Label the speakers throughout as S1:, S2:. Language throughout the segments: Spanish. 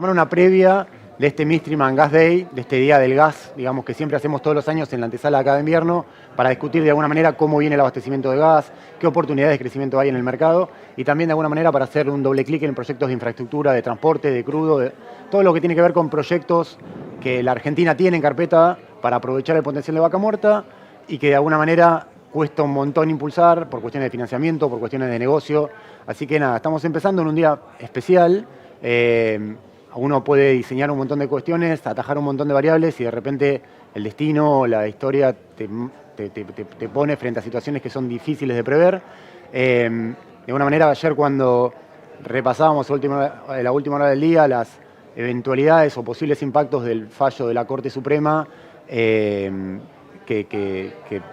S1: armar una previa de este Midstream and Gas Day, de este Día del Gas, digamos, que siempre hacemos todos los años en la antesala de cada invierno, para discutir de alguna manera cómo viene el abastecimiento de gas, qué oportunidades de crecimiento hay en el mercado, y también de alguna manera para hacer un doble clic en proyectos de infraestructura, de transporte, de crudo, de todo lo que tiene que ver con proyectos que la Argentina tiene en carpeta para aprovechar el potencial de Vaca Muerta y que de alguna manera cuesta un montón impulsar por cuestiones de financiamiento, por cuestiones de negocio. Así que nada, estamos empezando en un día especial. Uno puede diseñar un montón de cuestiones, atajar un montón de variables y de repente el destino, la historia te pone frente a situaciones que son difíciles de prever. De alguna manera, ayer cuando repasábamos la última hora del día las eventualidades o posibles impactos del fallo de la Corte Suprema que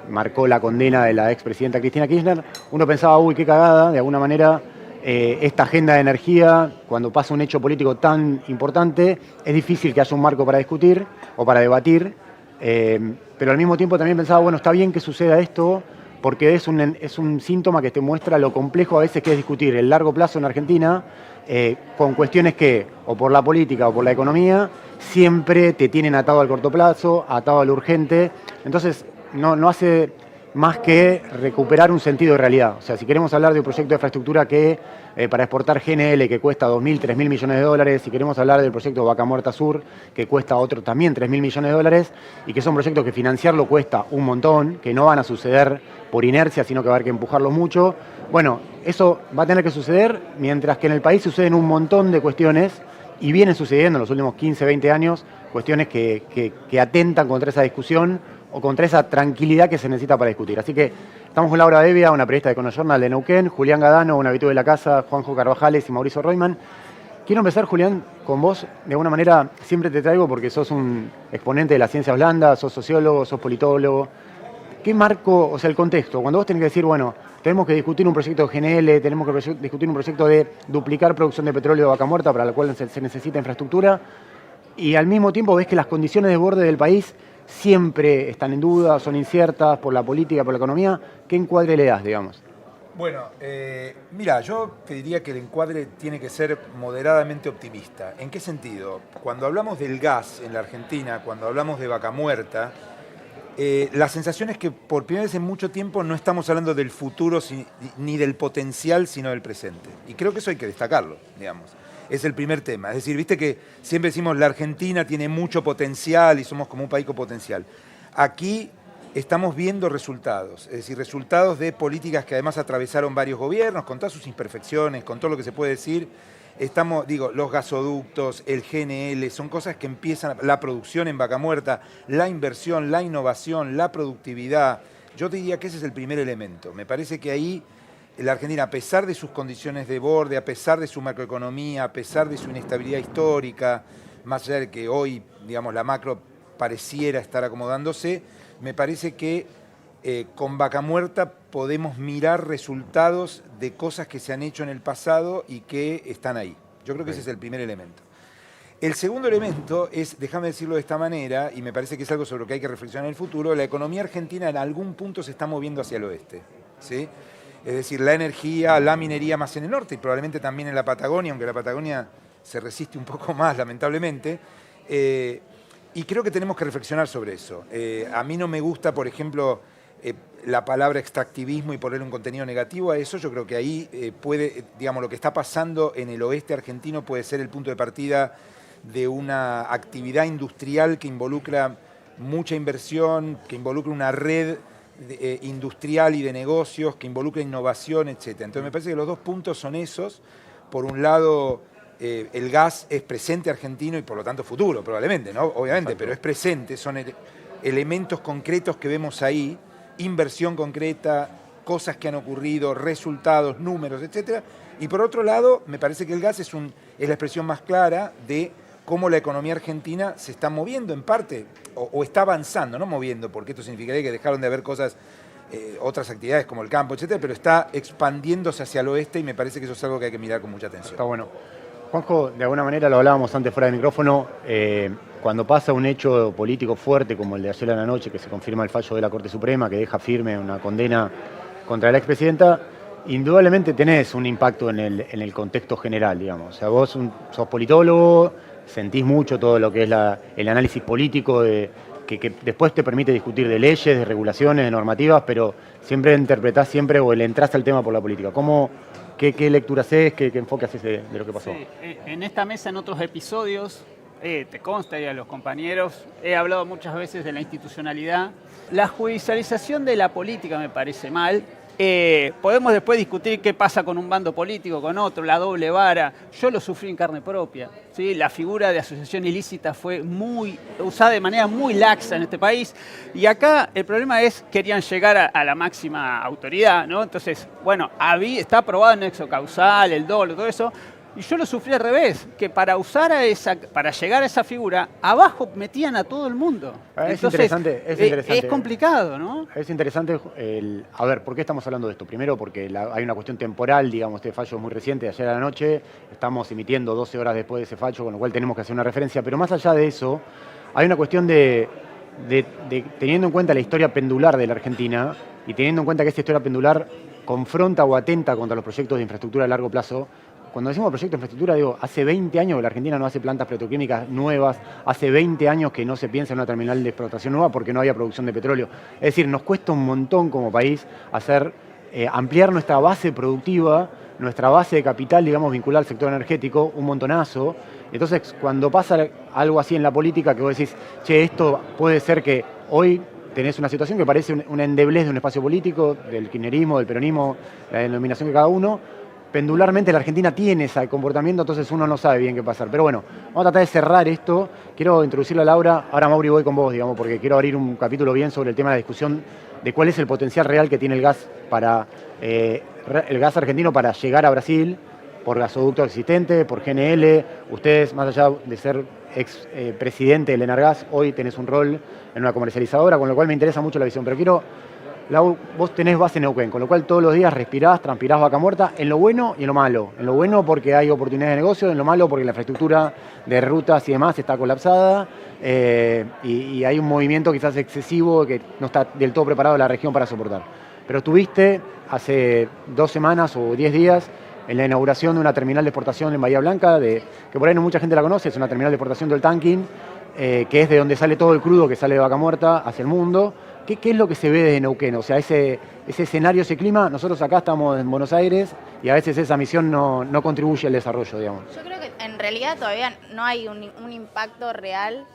S1: marcó la condena de la expresidenta Cristina Kirchner, uno pensaba, uy, qué cagada, de alguna manera esta agenda de energía, cuando pasa un hecho político tan importante, es difícil que haya un marco para discutir o para debatir, pero al mismo tiempo también pensaba, bueno, está bien que suceda esto, porque es un síntoma que te muestra lo complejo a veces que es discutir el largo plazo en Argentina, con cuestiones que, o por la política o por la economía, siempre te tienen atado al corto plazo, atado al urgente. Entonces, no hace más que recuperar un sentido de realidad. O sea, si queremos hablar de un proyecto de infraestructura que para exportar GNL que cuesta 2.000, 3.000 millones de dólares, si queremos hablar del proyecto Vaca Muerta Sur que cuesta otro también 3.000 millones de dólares y que son proyectos que financiarlo cuesta un montón, que no van a suceder por inercia, sino que va a haber que empujarlos mucho, bueno, eso va a tener que suceder mientras que en el país suceden un montón de cuestiones y vienen sucediendo en los últimos 15, 20 años, cuestiones que atentan contra esa discusión o contra esa tranquilidad que se necesita para discutir. Así que estamos con Laura Devia, una periodista de Econojournal de Neuquén, Julián Gadano, un habitué de la casa, Juanjo Carvajales y Mauricio Royman. Quiero empezar, Julián, con vos. De alguna manera siempre te traigo porque sos un exponente de las ciencias blandas, sos sociólogo, sos politólogo. ¿Qué marco, o sea, el contexto? Cuando vos tenés que decir, bueno, tenemos que discutir un proyecto de GNL, tenemos que discutir un proyecto de duplicar producción de petróleo de Vaca Muerta, para la cual se necesita infraestructura, y al mismo tiempo ves que las condiciones de borde del país siempre están en duda, son inciertas por la política, por la economía. ¿Qué encuadre le das, digamos?
S2: Bueno, mira, yo te diría que el encuadre tiene que ser moderadamente optimista. ¿En qué sentido? Cuando hablamos del gas en la Argentina, cuando hablamos de Vaca Muerta, la sensación es que por primera vez en mucho tiempo no estamos hablando del futuro ni del potencial, sino del presente. Y creo que eso hay que destacarlo, digamos. Es el primer tema. Es decir, viste que siempre decimos la Argentina tiene mucho potencial y somos como un país con potencial. Aquí estamos viendo resultados, es decir, resultados de políticas que además atravesaron varios gobiernos, con todas sus imperfecciones, con todo lo que se puede decir. Los gasoductos, el GNL, son cosas que empiezan, la producción en Vaca Muerta, la inversión, la innovación, la productividad. Yo te diría que ese es el primer elemento. Me parece que ahí la Argentina, a pesar de sus condiciones de borde, a pesar de su macroeconomía, a pesar de su inestabilidad histórica, más allá de que hoy, digamos, la macro pareciera estar acomodándose, me parece que con Vaca Muerta podemos mirar resultados de cosas que se han hecho en el pasado y que están ahí. Yo creo que ese es el primer elemento. El segundo elemento es, déjame decirlo de esta manera, y me parece que es algo sobre lo que hay que reflexionar en el futuro, la economía argentina en algún punto se está moviendo hacia el oeste, ¿sí? Es decir, la energía, la minería más en el norte y probablemente también en la Patagonia, aunque la Patagonia se resiste un poco más, lamentablemente. Y creo que tenemos que reflexionar sobre eso. A mí no me gusta, por ejemplo, la palabra extractivismo y ponerle un contenido negativo a eso. Yo creo que ahí digamos, lo que está pasando en el oeste argentino puede ser el punto de partida de una actividad industrial que involucra mucha inversión, que involucra una red industrial y de negocios, que involucra innovación, etc. Entonces me parece que los dos puntos son esos. Por un lado, el gas es presente argentino y por lo tanto futuro, probablemente, ¿no? Obviamente, pero es presente, son elementos concretos que vemos ahí, inversión concreta, cosas que han ocurrido, resultados, números, etc. Y por otro lado, me parece que el gas es la expresión más clara de cómo la economía argentina se está moviendo en parte, o está avanzando, no moviendo, porque esto significaría que dejaron de haber cosas, otras actividades como el campo, etcétera, pero está expandiéndose hacia el oeste y me parece que eso es algo que hay que mirar con mucha atención.
S1: Está bueno. Juanjo, de alguna manera lo hablábamos antes fuera del micrófono, cuando pasa un hecho político fuerte como el de ayer a la noche, que se confirma el fallo de la Corte Suprema, que deja firme una condena contra la expresidenta, indudablemente tenés un impacto en el contexto general, digamos. O sea, vos sos politólogo, sentís mucho todo lo que es el análisis político que después te permite discutir de leyes, de regulaciones, de normativas, pero siempre interpretás siempre o le entrás al tema por la política. ¿Qué lectura haces, qué enfoque haces de lo que pasó?
S3: Sí, en esta mesa, en otros episodios, te consta y a los compañeros, he hablado muchas veces de la institucionalidad. La judicialización de la política me parece mal. Podemos después discutir qué pasa con un bando político, con otro, la doble vara. Yo lo sufrí en carne propia, ¿sí? La figura de asociación ilícita fue usada de manera muy laxa en este país. Y acá el problema es querían llegar a la máxima autoridad, ¿no? Entonces, bueno, está aprobado el nexo causal, el doble, todo eso. Y yo lo sufrí al revés, que para llegar a esa figura, abajo metían a todo el mundo.
S1: Es
S3: Entonces,
S1: interesante.
S3: Es complicado, ¿no?
S1: Es interesante, a ver, ¿por qué estamos hablando de esto? Primero porque hay una cuestión temporal, digamos, este fallo es muy reciente, de ayer a la noche, estamos emitiendo 12 horas después de ese fallo, con lo cual tenemos que hacer una referencia, pero más allá de eso, hay una cuestión de teniendo en cuenta la historia pendular de la Argentina y teniendo en cuenta que esta historia pendular confronta o atenta contra los proyectos de infraestructura a largo plazo. Cuando decimos proyecto de infraestructura, digo, hace 20 años que la Argentina no hace plantas petroquímicas nuevas, hace 20 años que no se piensa en una terminal de explotación nueva porque no había producción de petróleo. Es decir, nos cuesta un montón como país ampliar nuestra base productiva, nuestra base de capital, digamos, vinculada al sector energético, un montonazo. Entonces, cuando pasa algo así en la política, que vos decís, che, esto puede ser que hoy tenés una situación que parece una endeblez de un espacio político, del kirchnerismo, del peronismo, la denominación que cada uno. Pendularmente la Argentina tiene ese comportamiento, entonces uno no sabe bien qué pasar. Pero bueno, vamos a tratar de cerrar esto. Quiero introducirle a Laura. Ahora, Mauri, voy con vos, digamos, porque quiero abrir un capítulo bien sobre el tema de la discusión de cuál es el potencial real que tiene el gas argentino para llegar a Brasil por gasoducto existente, por GNL. Ustedes, más allá de ser presidente del Enargas, hoy tenés un rol en una comercializadora, con lo cual me interesa mucho la visión. Pero Lau, vos tenés base en Neuquén, con lo cual todos los días respirás, transpirás Vaca Muerta, en lo bueno y en lo malo. En lo bueno porque hay oportunidades de negocio, en lo malo porque la infraestructura de rutas y demás está colapsada y hay un movimiento quizás excesivo que no está del todo preparado la región para soportar. Pero estuviste hace 2 semanas o 10 días en la inauguración de una terminal de exportación en Bahía Blanca, que por ahí no mucha gente la conoce, es una terminal de exportación del tanking, que es de donde sale todo el crudo que sale de Vaca Muerta hacia el mundo. ¿Qué es lo que se ve desde Neuquén? O sea, ese escenario, ese clima, nosotros acá estamos en Buenos Aires y a veces esa misión no contribuye al desarrollo, digamos.
S4: Yo creo que en realidad todavía no hay un impacto real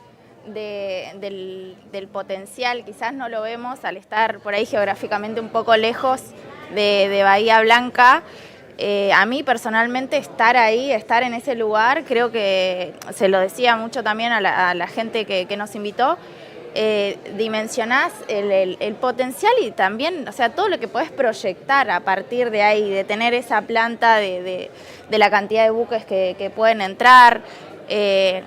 S4: del potencial, quizás no lo vemos al estar por ahí geográficamente un poco lejos de Bahía Blanca. A mí personalmente estar ahí, estar en ese lugar, creo que se lo decía mucho también a la gente que nos invitó, dimensionás el potencial y también, o sea, todo lo que podés proyectar a partir de ahí, de tener esa planta, de la cantidad de buques que pueden entrar.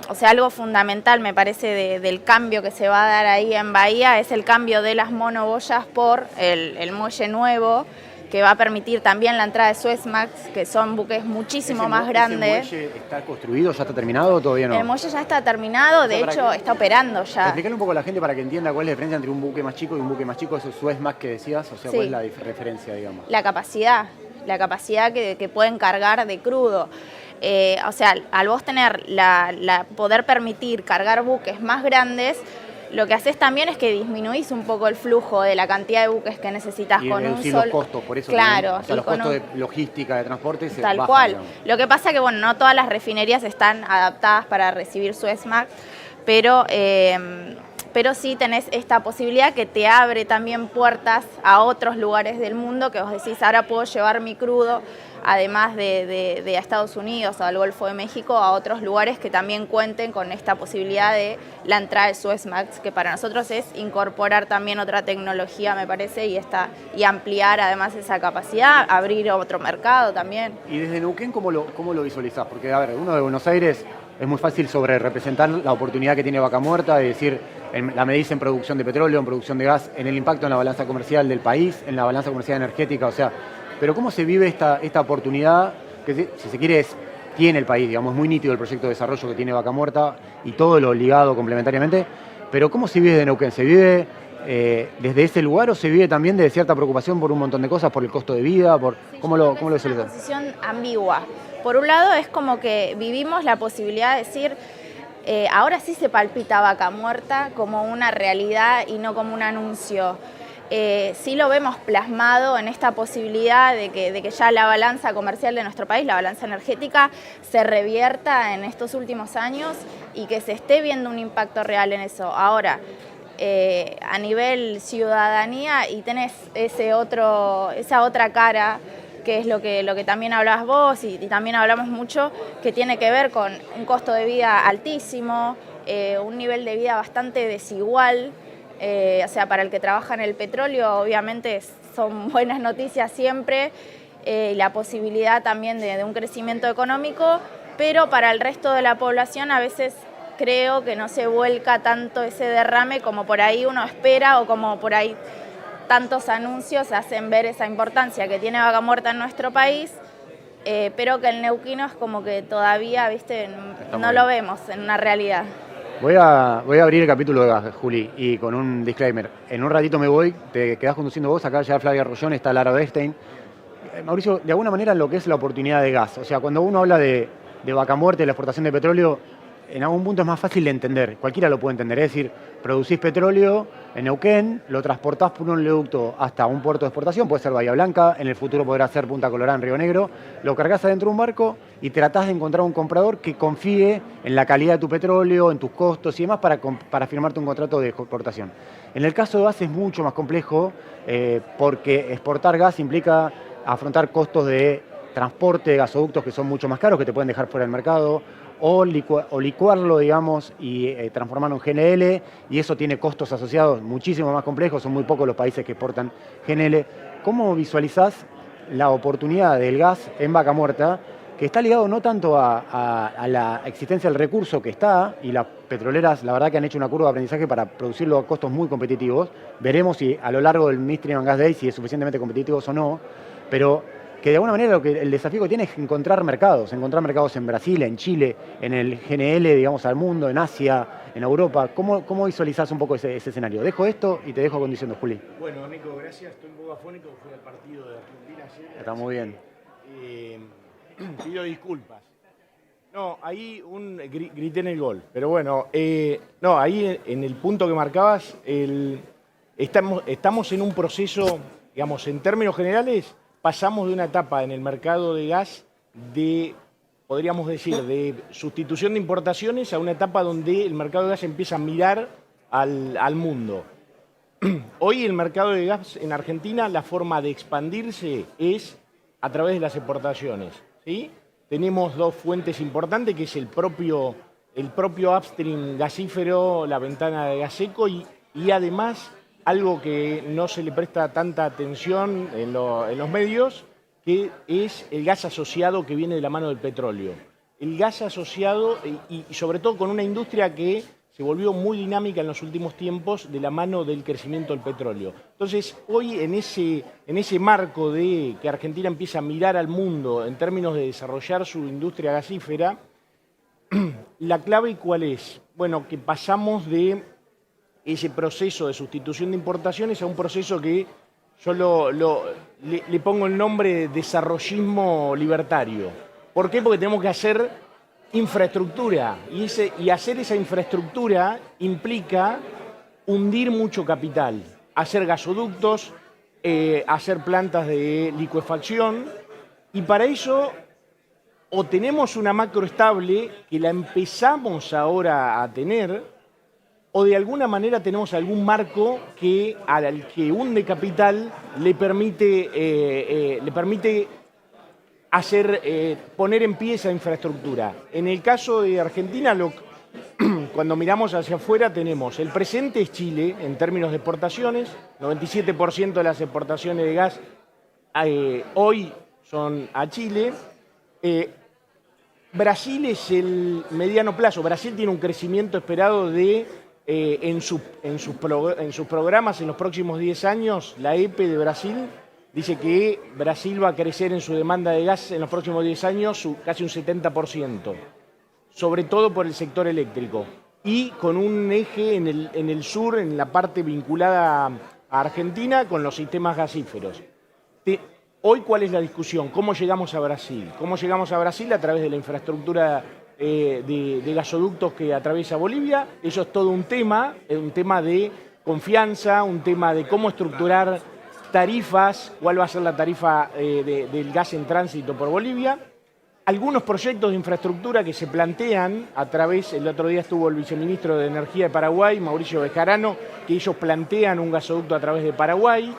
S4: O sea, algo fundamental me parece del cambio que se va a dar ahí en Bahía es el cambio de las monoboyas por el muelle nuevo, que va a permitir también la entrada de Suezmax, que son buques muchísimo más grandes.
S1: ¿Ese muelle está construido, ya está terminado o todavía no?
S4: El muelle ya está terminado, de hecho está operando ya.
S1: Explícale un poco a la gente para que entienda cuál es la diferencia entre un buque más chico y un buque más chico, esos Suezmax que decías, o sea,
S4: Sí.
S1: ¿cuál es la referencia, digamos?
S4: La capacidad que pueden cargar de crudo. O sea, al vos tener poder permitir cargar buques más grandes, lo que haces también es que disminuís un poco el flujo de la cantidad de buques que necesitas
S1: Y
S4: con un
S1: reducir
S4: solo.
S1: los costos, por eso
S4: Claro,
S1: también, o sea, los
S4: con
S1: costos de logística, de transporte se
S4: tal
S1: bajan,
S4: cual.
S1: digamos.
S4: Lo que pasa que, bueno, no todas las refinerías están adaptadas para recibir Suezmax, pero sí tenés esta posibilidad que te abre también puertas a otros lugares del mundo que vos decís, ahora puedo llevar mi crudo, además de a Estados Unidos o al Golfo de México, a otros lugares que también cuenten con esta posibilidad de la entrada de Suezmax, que para nosotros es incorporar también otra tecnología, me parece, y ampliar además esa capacidad, abrir otro mercado también.
S1: Y desde Neuquén, ¿cómo lo visualizás? Porque, a ver, uno de Buenos Aires es muy fácil sobre representar la oportunidad que tiene Vaca Muerta, es decir, la medís en producción de petróleo, en producción de gas, en el impacto en la balanza comercial del país, en la balanza comercial energética, o sea, pero ¿cómo se vive esta oportunidad que, si se quiere, tiene el país? Digamos, es muy nítido el proyecto de desarrollo que tiene Vaca Muerta y todo lo ligado complementariamente, pero ¿cómo se vive de Neuquén? ¿Se vive desde ese lugar o se vive también de cierta preocupación por un montón de cosas, por el costo de vida? ¿Cómo lo
S4: Es una
S1: visualizás?
S4: posición ambigua. Por un lado es como que vivimos la posibilidad de decir, Ahora sí se palpita Vaca Muerta como una realidad y no como un anuncio. Sí lo vemos plasmado en esta posibilidad de que ya la balanza comercial de nuestro país, la balanza energética, se revierta en estos últimos años y que se esté viendo un impacto real en eso. Ahora, a nivel ciudadanía, y tenés esa otra cara, que es lo que también hablabas vos y también hablamos mucho, que tiene que ver con un costo de vida altísimo, un nivel de vida bastante desigual. O sea, para el que trabaja en el petróleo, obviamente son buenas noticias siempre, la posibilidad también de un crecimiento económico, pero para el resto de la población a veces creo que no se vuelca tanto ese derrame como por ahí uno espera o como por ahí tantos anuncios hacen ver esa importancia que tiene Vaca Muerta en nuestro país, pero que el neuquino es como que todavía, viste, no lo vemos en una realidad.
S1: Voy a abrir el capítulo de gas, Juli, y con un disclaimer. En un ratito me voy, te quedás conduciendo vos, acá ya Flavia Rollón, está Lara Bestein. Mauricio, de alguna manera lo que es la oportunidad de gas, o sea, cuando uno habla de Vaca Muerta, de la exportación de petróleo, en algún punto es más fácil de entender, cualquiera lo puede entender, es decir, producís petróleo en Neuquén, lo transportás por un oleoducto hasta un puerto de exportación, puede ser Bahía Blanca, en el futuro podrá ser Punta Colorada en Río Negro, lo cargas adentro de un barco y tratás de encontrar un comprador que confíe en la calidad de tu petróleo, en tus costos y demás para firmarte un contrato de exportación. En el caso de gas es mucho más complejo porque exportar gas implica afrontar costos de transporte de gasoductos que son mucho más caros, que te pueden dejar fuera del mercado, o licuarlo, digamos, y transformarlo en GNL, y eso tiene costos asociados muchísimo más complejos, son muy pocos los países que exportan GNL. ¿Cómo visualizás la oportunidad del gas en Vaca Muerta, que está ligado no tanto a la existencia del recurso que está, y las petroleras la verdad que han hecho una curva de aprendizaje para producirlo a costos muy competitivos, veremos si a lo largo del Midstream and Gas Day si es suficientemente competitivos o no, pero que de alguna manera el desafío que tiene es encontrar mercados en Brasil, en Chile, en el GNL, digamos, al mundo, en Asia, en Europa. ¿Cómo visualizás un poco ese escenario? Dejo esto y te dejo conduciendo, Juli.
S5: Bueno, Nico, gracias. Estoy un poco afónico, fui al partido de Argentina ayer.
S1: Está muy bien.
S5: Pido disculpas. No, ahí grité en el gol. Pero bueno, no, ahí en el punto que marcabas, estamos en un proceso, digamos, en términos generales, pasamos de una etapa en el mercado de gas podríamos decir, de sustitución de importaciones a una etapa donde el mercado de gas empieza a mirar al mundo. Hoy el mercado de gas en Argentina, la forma de expandirse es a través de las exportaciones, ¿sí? Tenemos dos fuentes importantes, que es el propio upstream gasífero, la ventana de gas seco y además algo que no se le presta tanta atención en los medios, que es el gas asociado que viene de la mano del petróleo. El gas asociado, y sobre todo con una industria que se volvió muy dinámica en los últimos tiempos de la mano del crecimiento del petróleo. Entonces, hoy en ese marco de que Argentina empieza a mirar al mundo en términos de desarrollar su industria gasífera, la clave ¿cuál es? Bueno, que pasamos de ese proceso de sustitución de importaciones a un proceso que yo le pongo el nombre de desarrollismo libertario. ¿Por qué? Porque tenemos que hacer infraestructura y hacer esa infraestructura implica hundir mucho capital, hacer gasoductos, hacer plantas de licuefacción, y para eso o tenemos una macro estable que la empezamos ahora a tener, o de alguna manera tenemos algún marco que al que hunde capital le permite poner en pie esa infraestructura. En el caso de Argentina, cuando miramos hacia afuera, tenemos el presente es Chile en términos de exportaciones, 97% de las exportaciones de gas hoy son a Chile. Brasil es el mediano plazo. Brasil tiene un crecimiento esperado en sus programas en los próximos 10 años. La EPE de Brasil dice que Brasil va a crecer en su demanda de gas en los próximos 10 años casi un 70%, sobre todo por el sector eléctrico. Y con un eje en el sur, en la parte vinculada a Argentina, con los sistemas gasíferos. Hoy, ¿cuál es la discusión? ¿Cómo llegamos a Brasil? ¿Cómo llegamos a Brasil? A través de la infraestructura de gasoductos que atraviesa Bolivia. Eso es todo un tema de confianza, un tema de cómo estructurar tarifas, cuál va a ser la tarifa del gas en tránsito por Bolivia. Algunos proyectos de infraestructura que se plantean a través, el otro día estuvo el viceministro de Energía de Paraguay, Mauricio Bejarano, que ellos plantean un gasoducto a través de Paraguay,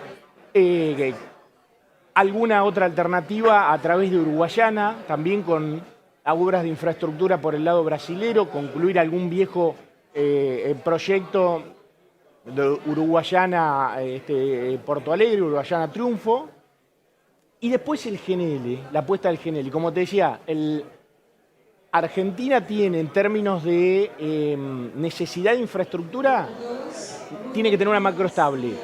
S5: alguna otra alternativa a través de Uruguayana, también con obras de infraestructura por el lado brasilero, concluir algún viejo proyecto de Uruguayana, Porto Alegre, Uruguayana Triunfo. Y después el GNL, la apuesta del GNL. Como te decía, Argentina tiene, en términos de necesidad de infraestructura, tiene que tener una macro estable.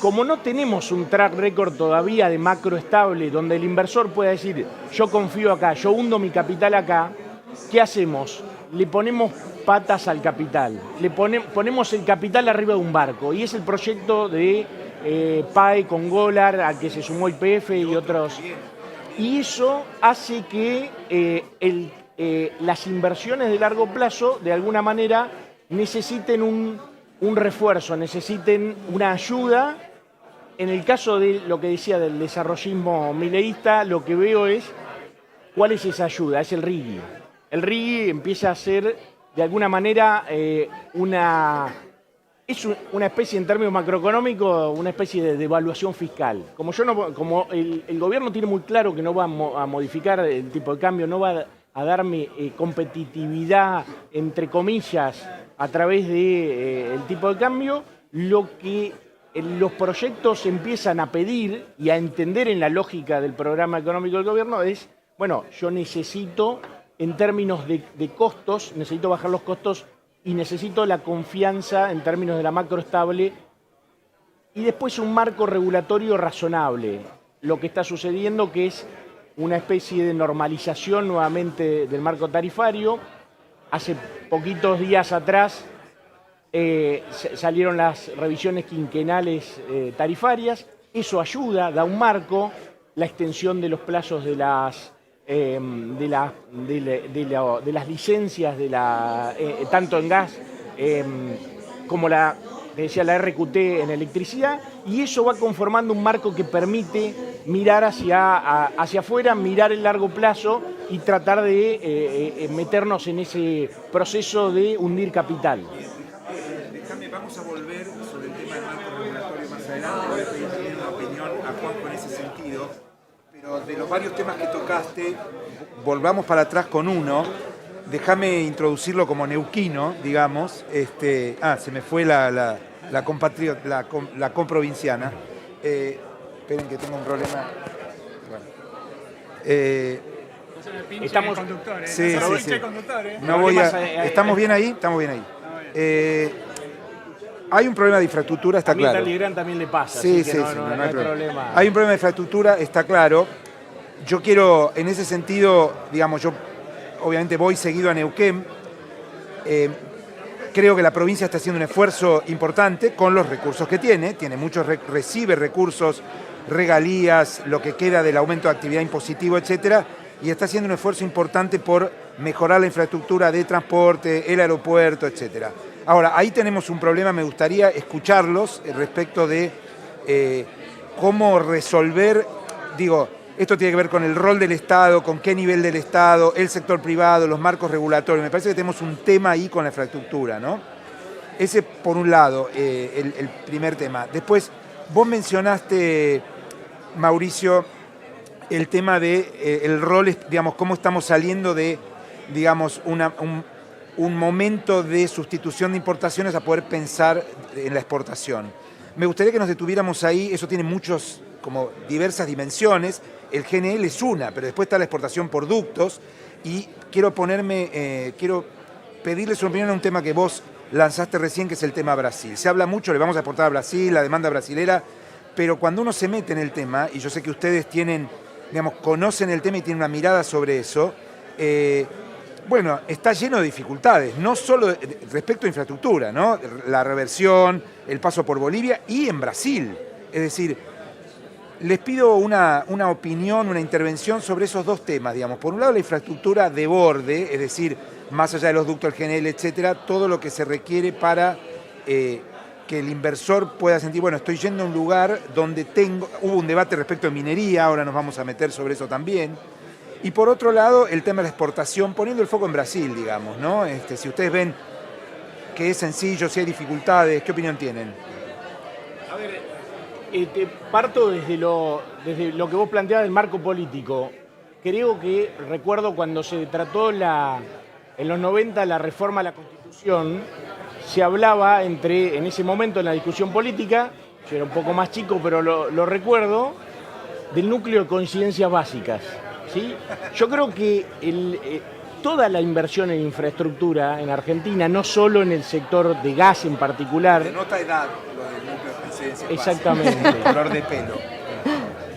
S5: Como no tenemos un track record todavía de macro estable, donde el inversor pueda decir, yo confío acá, yo hundo mi capital acá, ¿qué hacemos? Le ponemos patas al capital, ponemos el capital arriba de un barco, y es el proyecto de PAE con Golar, al que se sumó YPF y otros. Y eso hace que las inversiones de largo plazo, de alguna manera, necesiten un refuerzo, necesiten una ayuda. En el caso de lo que decía del desarrollismo mileísta, lo que veo es cuál es esa ayuda, es el RIGI. El RIGI empieza a ser, de alguna manera, es una especie, en términos macroeconómicos, una especie de devaluación fiscal. Como el gobierno tiene muy claro que no va a modificar el tipo de cambio, no va a darme competitividad, entre comillas, a través del tipo de cambio, lo que los proyectos empiezan a pedir y a entender en la lógica del programa económico del gobierno es, bueno, yo necesito, en términos de costos, necesito bajar los costos y necesito la confianza en términos de la macro estable y después un marco regulatorio razonable. Lo que está sucediendo que es una especie de normalización nuevamente del marco tarifario. Hace poquitos días atrás salieron las revisiones quinquenales tarifarias. Eso ayuda, da un marco, la extensión de los plazos de las licencias tanto en gas como la RQT en electricidad, y eso va conformando un marco que permite mirar hacia afuera, mirar el largo plazo y tratar de meternos en ese proceso de hundir capital.
S2: Vamos a volver sobre el tema del marco regulatorio más adelante, voy a pedir también una opinión a Juanjo en ese sentido. Pero de los varios temas que tocaste, volvamos para atrás con uno. Déjame introducirlo como neuquino, digamos. Se me fue la comprovinciana. Esperen que tengo un problema. Bueno.
S3: Estamos conductores.
S2: Sí. ¿Estamos bien ahí? Estamos bien ahí. Hay un problema de infraestructura, está claro.
S5: A Migrant también le pasa,
S2: sí,
S5: así que no hay problema.
S2: Hay un problema de infraestructura, está claro. Yo quiero, en ese sentido, digamos, yo obviamente voy seguido a Neuquén. Creo que la provincia está haciendo un esfuerzo importante con los recursos que tiene. Tiene muchos, recibe recursos, regalías, lo que queda del aumento de actividad impositiva, etcétera, y está haciendo un esfuerzo importante por mejorar la infraestructura de transporte, el aeropuerto, etcétera. Ahora, ahí tenemos un problema, me gustaría escucharlos respecto de cómo resolver, esto tiene que ver con el rol del Estado, con qué nivel del Estado, el sector privado, los marcos regulatorios. Me parece que tenemos un tema ahí con la infraestructura, ¿no? Ese por un lado, el primer tema. Después, vos mencionaste, Mauricio, el tema de el rol, digamos, cómo estamos saliendo de, digamos, un momento de sustitución de importaciones a poder pensar en la exportación. Me gustaría que nos detuviéramos ahí, eso tiene como diversas dimensiones, el GNL es una, pero después está la exportación por ductos, y quiero pedirles una opinión a un tema que vos lanzaste recién, que es el tema Brasil. Se habla mucho, le vamos a exportar a Brasil, la demanda brasilera, pero cuando uno se mete en el tema, y yo sé que ustedes conocen el tema y tienen una mirada sobre eso, bueno, está lleno de dificultades, no solo respecto a infraestructura, ¿no? La reversión, el paso por Bolivia y en Brasil. Es decir, les pido una opinión, una intervención sobre esos dos temas, digamos. Por un lado, la infraestructura de borde, es decir, más allá de los ductos, el GNL, etcétera, todo lo que se requiere para que el inversor pueda sentir, bueno, estoy yendo a un lugar donde hubo un debate respecto de minería, ahora nos vamos a meter sobre eso también. Y por otro lado, el tema de la exportación, poniendo el foco en Brasil, digamos, ¿no? Si ustedes ven que es sencillo, si hay dificultades, ¿qué opinión tienen?
S5: A ver, parto desde lo que vos planteabas del marco político. Creo que recuerdo cuando se trató en los 90 la reforma a la Constitución, se hablaba en ese momento en la discusión política, yo era un poco más chico pero lo recuerdo, del núcleo de coincidencias básicas. ¿Sí? Yo creo que toda la inversión en infraestructura en Argentina, no solo en el sector de gas en particular.
S2: Denota edad lo del núcleo de coincidencias
S5: exactamente.
S2: básicas, color de pelo.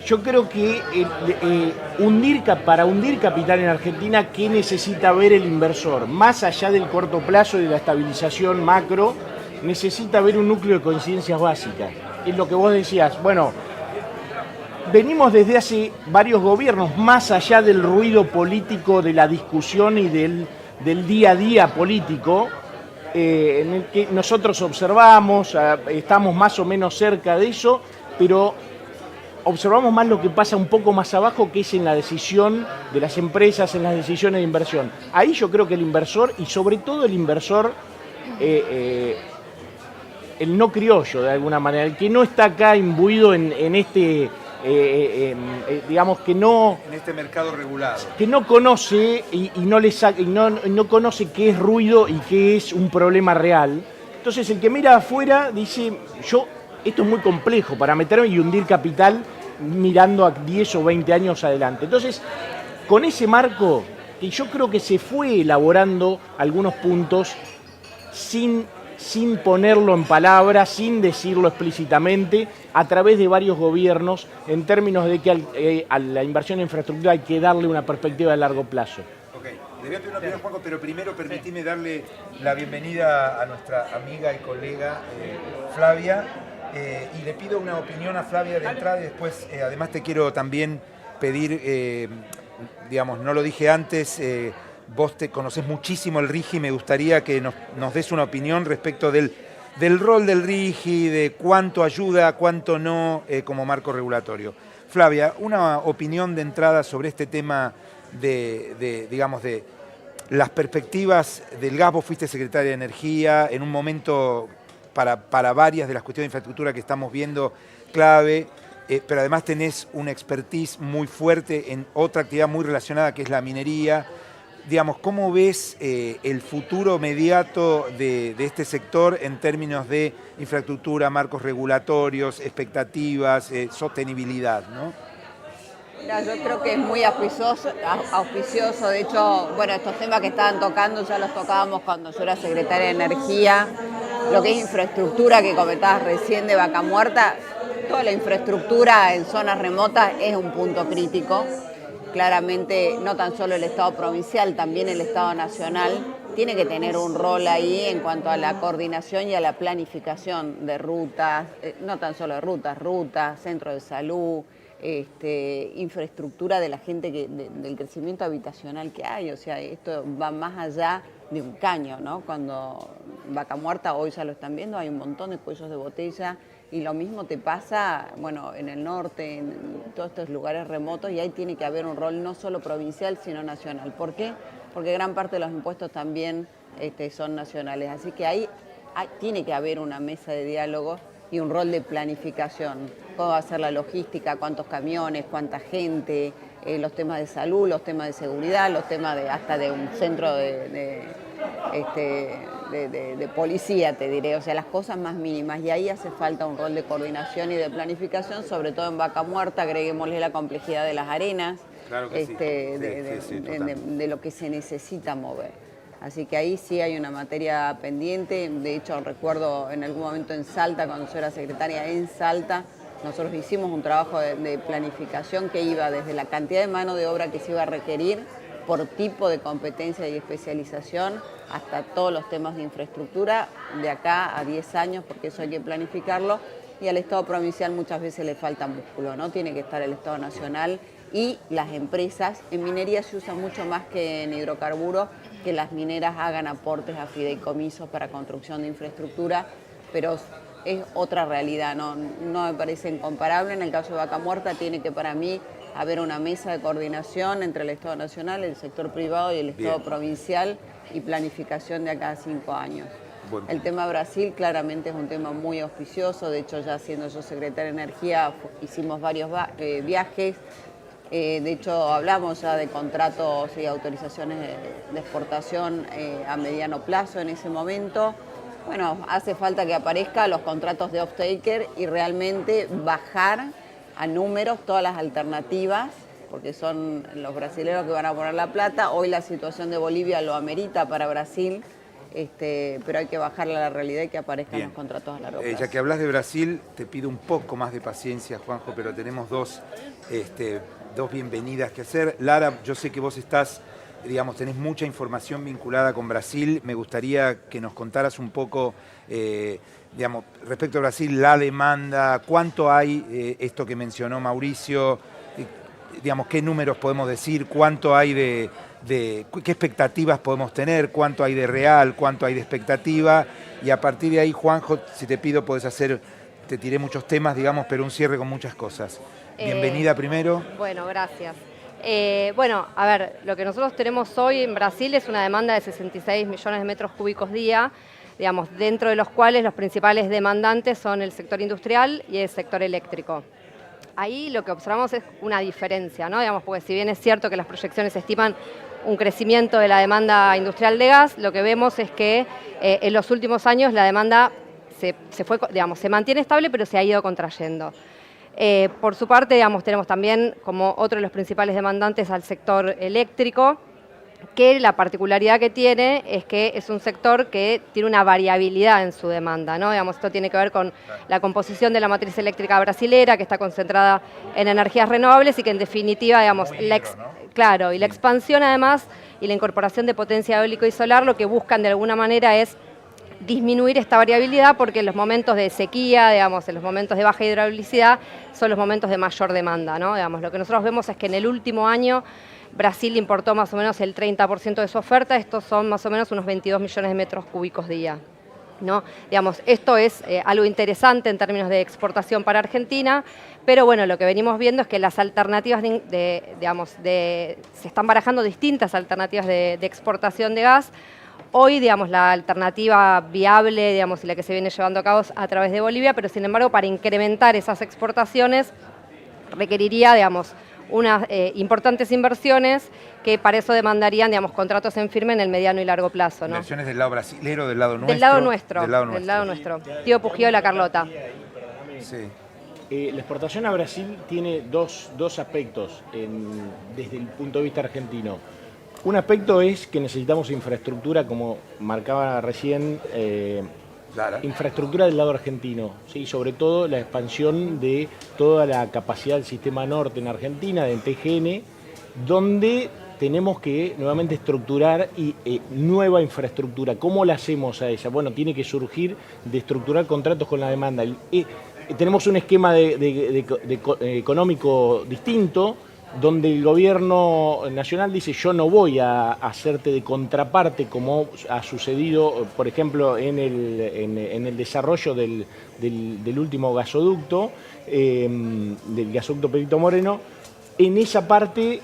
S5: Yo creo que para hundir capital en Argentina, ¿qué necesita ver el inversor? Más allá del corto plazo y de la estabilización macro, necesita ver un núcleo de coincidencias básicas. Es lo que vos decías, bueno, venimos desde hace varios gobiernos, más allá del ruido político, de la discusión y del día a día político, en el que nosotros observamos, estamos más o menos cerca de eso, pero observamos más lo que pasa un poco más abajo, que es en la decisión de las empresas, en las decisiones de inversión. Ahí yo creo que el inversor, y sobre todo el inversor, el no criollo de alguna manera, el que no está acá imbuido en este... digamos que no...
S2: En este mercado regulado.
S5: Que no conoce y no conoce qué es ruido y qué es un problema real. Entonces el que mira afuera dice, esto es muy complejo para meterme y hundir capital mirando a 10 o 20 años adelante. Entonces, con ese marco, que yo creo que se fue elaborando algunos puntos sin ponerlo en palabras, sin decirlo explícitamente, a través de varios gobiernos, en términos de que a la inversión en infraestructura hay que darle una perspectiva de largo plazo.
S2: Ok, le voy a pedir una opinión, Juanjo, pero primero permitime darle la bienvenida a nuestra amiga y colega Flavia, y le pido una opinión a Flavia de entrada y después, además te quiero también pedir, digamos, no lo dije antes, vos te conocés muchísimo el RIGI, me gustaría que nos des una opinión respecto del rol del RIGI, de cuánto ayuda, cuánto no, como marco regulatorio. Flavia, una opinión de entrada sobre este tema digamos, de las perspectivas del gas. Vos fuiste secretaria de Energía en un momento para varias de las cuestiones de infraestructura que estamos viendo clave, pero además tenés una expertise muy fuerte en otra actividad muy relacionada que es la minería. Digamos, ¿cómo ves el futuro inmediato de este sector en términos de infraestructura, marcos regulatorios, expectativas, sostenibilidad, ¿no?
S6: Mira, yo creo que es muy auspicioso. De hecho, bueno, estos temas que estaban tocando ya los tocábamos cuando yo era secretaria de Energía. Lo que es infraestructura que comentabas recién de Vaca Muerta, toda la infraestructura en zonas remotas es un punto crítico. Claramente, no tan solo el Estado provincial, también el Estado nacional tiene que tener un rol ahí en cuanto a la coordinación y a la planificación de rutas, no tan solo de rutas, centros de salud, infraestructura de la gente, del crecimiento habitacional que hay. O sea, esto va más allá de un caño, ¿no? Cuando Vaca Muerta, hoy ya lo están viendo, hay un montón de cuellos de botella. Y lo mismo te pasa, bueno, en el norte, en todos estos lugares remotos, y ahí tiene que haber un rol no solo provincial, sino nacional. ¿Por qué? Porque gran parte de los impuestos también son nacionales. Así que ahí tiene que haber una mesa de diálogo y un rol de planificación. ¿Cómo va a ser la logística? ¿Cuántos camiones? ¿Cuánta gente? Los temas de salud, los temas de seguridad, los temas hasta de un centro de policía, te diré, o sea, las cosas más mínimas, y ahí hace falta un rol de coordinación y de planificación, sobre todo en Vaca Muerta, agreguémosle la complejidad de las arenas,
S2: claro que
S6: de lo que se necesita mover. Así que ahí sí hay una materia pendiente. De hecho, recuerdo en algún momento en Salta, cuando yo era secretaria en Salta, nosotros hicimos un trabajo de planificación que iba desde la cantidad de mano de obra que se iba a requerir por tipo de competencia y especialización, hasta todos los temas de infraestructura, de acá a 10 años, porque eso hay que planificarlo, y al Estado provincial muchas veces le falta músculo, ¿no? Tiene que estar el Estado nacional y las empresas. En minería se usa mucho más que en hidrocarburos, que las mineras hagan aportes a fideicomisos para construcción de infraestructura, pero es otra realidad, no me parece incomparable. En el caso de Vaca Muerta tiene que, para mí, haber una mesa de coordinación entre el Estado nacional, el sector privado y el Estado provincial, y planificación de acá a 5 años.
S2: Bueno.
S6: El tema Brasil claramente es un tema muy auspicioso. De hecho, ya siendo yo secretaria de Energía, hicimos varios viajes. De hecho, hablamos ya de contratos y autorizaciones de exportación a mediano plazo en ese momento. Bueno, hace falta que aparezcan los contratos de off-taker y realmente bajar a números todas las alternativas, porque son los brasileños que van a poner la plata. Hoy la situación de Bolivia lo amerita para Brasil, pero hay que bajarle a la realidad y que aparezcan los contratos a largo plazo.
S2: Ya que hablas de Brasil, te pido un poco más de paciencia, Juanjo, pero tenemos dos bienvenidas que hacer. Lara, yo sé que vos estás, digamos, tenés mucha información vinculada con Brasil. Me gustaría que nos contaras un poco, digamos, respecto a Brasil, la demanda, cuánto hay, esto que mencionó Mauricio, digamos, qué números podemos decir, cuánto hay qué expectativas podemos tener, cuánto hay de real, cuánto hay de expectativa, y a partir de ahí, Juanjo, si te pido, podés hacer, te tiré muchos temas, digamos, pero un cierre con muchas cosas. Bienvenida primero.
S7: Bueno, gracias. Bueno, a ver, lo que nosotros tenemos hoy en Brasil es una demanda de 66 millones de metros cúbicos día, digamos, dentro de los cuales los principales demandantes son el sector industrial y el sector eléctrico. Ahí lo que observamos es una diferencia, ¿no? Digamos, porque si bien es cierto que las proyecciones estiman un crecimiento de la demanda industrial de gas, lo que vemos es que en los últimos años la demanda se mantiene estable, pero se ha ido contrayendo. Por su parte, digamos, tenemos también como otro de los principales demandantes al sector eléctrico, que la particularidad que tiene es que es un sector que tiene una variabilidad en su demanda, ¿no? Digamos, esto tiene que ver con la composición de la matriz eléctrica brasilera, que está concentrada en energías renovables y que en definitiva, digamos, claro, y la expansión además y la incorporación de potencia eólica y solar lo que buscan de alguna manera es disminuir esta variabilidad, porque en los momentos de sequía, digamos, en los momentos de baja hidroelectricidad, son los momentos de mayor demanda, ¿no? Digamos, lo que nosotros vemos es que en el último año Brasil importó más o menos el 30% de su oferta, estos son más o menos unos 22 millones de metros cúbicos día, ¿no? Digamos, esto es algo interesante en términos de exportación para Argentina, pero bueno, lo que venimos viendo es que las alternativas se están barajando distintas alternativas de exportación de gas. Hoy, digamos, la alternativa viable, digamos, y la que se viene llevando a cabo es a través de Bolivia, pero sin embargo, para incrementar esas exportaciones requeriría, digamos, unas importantes inversiones que para eso demandarían, digamos, contratos en firme en el mediano y largo plazo, ¿no?
S2: ¿Inversiones del lado brasilero, del lado nuestro?
S7: Del lado nuestro. Tío Pujio y La Carlota.
S2: Sí.
S5: La exportación a Brasil tiene dos aspectos desde el punto de vista argentino. Un aspecto es que necesitamos infraestructura, como marcaba recién, infraestructura del lado argentino, ¿sí? Sobre todo la expansión de toda la capacidad del sistema norte en Argentina, del TGN, donde tenemos que nuevamente estructurar nueva infraestructura. ¿Cómo la hacemos a esa? Bueno, tiene que surgir de estructurar contratos con la demanda. Tenemos un esquema económico distinto, donde el gobierno nacional dice: yo no voy a hacerte de contraparte, como ha sucedido, por ejemplo, en el desarrollo del último gasoducto, del gasoducto Perito Moreno. En esa parte,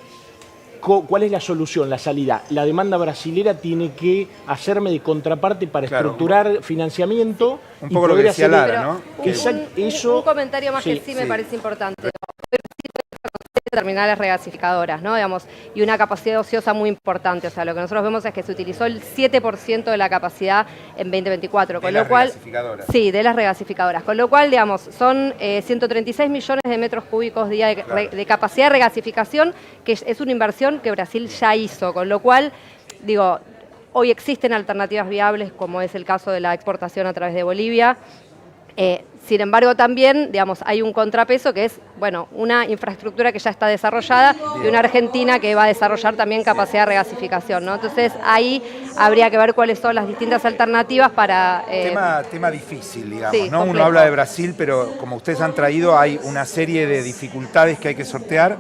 S5: ¿cuál es la solución, la salida? La demanda brasilera tiene que hacerme de contraparte para estructurar financiamiento.
S2: Un poco lo que decía Lara, ¿no?
S7: Un comentario más que sí me parece importante. Terminales regasificadoras, ¿no? Digamos, y una capacidad ociosa muy importante. O sea, lo que nosotros vemos es que se utilizó el 7% de la capacidad en 2024. Con lo cual, sí, de las regasificadoras. Con lo cual, digamos, son 136 millones de metros cúbicos día de capacidad de regasificación, que es una inversión que Brasil ya hizo. Con lo cual, digo, hoy existen alternativas viables, como es el caso de la exportación a través de Bolivia. Sin embargo, también, digamos, hay un contrapeso que es, bueno, una infraestructura que ya está desarrollada y una Argentina que va a desarrollar también capacidad de regasificación, ¿no? Entonces, ahí habría que ver cuáles son las distintas alternativas para...
S2: Tema difícil, digamos,
S7: sí,
S2: ¿no?
S7: complejo.
S2: Uno habla de Brasil, pero como ustedes han traído, hay una serie de dificultades que hay que sortear.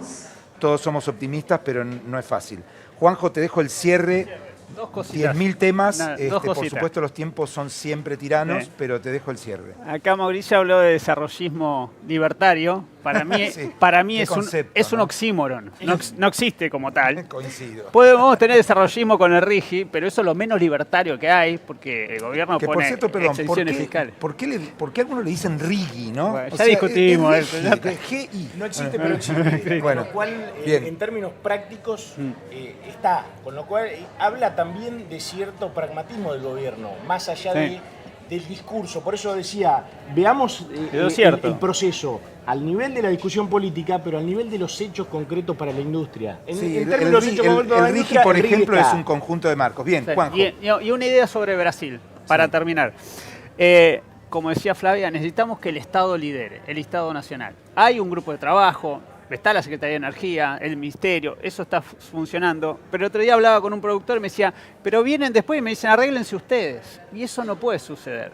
S2: Todos somos optimistas, pero no es fácil. Juanjo, te dejo el cierre.
S3: Dos cositas.
S2: 10.000 temas,
S3: Dos
S2: por
S3: cositas.
S2: supuesto los tiempos son siempre tiranos, pero te dejo el cierre.
S3: Acá Mauricio habló de desarrollismo libertario. Para mí,
S2: Sí,
S3: para mí
S2: qué
S3: es
S2: concepto,
S3: un
S2: ¿no?
S3: oxímoron. No existe como tal.
S2: Coincido.
S3: Podemos tener desarrollismo con el RIGI, pero eso es lo menos libertario que hay, porque el gobierno
S2: Que por
S3: pone
S2: cierto, perdón,
S3: exenciones fiscales.
S2: ¿por qué algunos le dicen Rigi, no?
S3: Bueno,
S2: O
S3: ya
S2: sea,
S3: discutimos
S2: es
S3: eso.
S2: Rigi, GI.
S5: No existe, pero existe.
S2: Bueno,
S5: Con lo cual,
S2: bien.
S5: en términos prácticos, está. Con lo cual, habla también de cierto pragmatismo del gobierno, más allá
S3: Sí.
S5: del discurso. Por eso decía, veamos
S3: Quedó cierto.
S5: el proceso al nivel de la discusión política, pero al nivel de los hechos concretos para la industria.
S2: Sí,
S5: En términos de hechos concretos para la
S2: el Rigi,
S5: industria,
S2: por
S5: el RIGI
S2: ejemplo,
S5: está.
S2: es un conjunto de marcos. Bien, Juanjo.
S3: Y una idea sobre Brasil, para terminar. Como decía Flavia, necesitamos que el Estado lidere, el Estado nacional. Hay un grupo de trabajo, está la Secretaría de Energía, el Ministerio, eso está funcionando. Pero el otro día hablaba con un productor y me decía, pero vienen después y me dicen, arréglense ustedes. Y eso no puede suceder.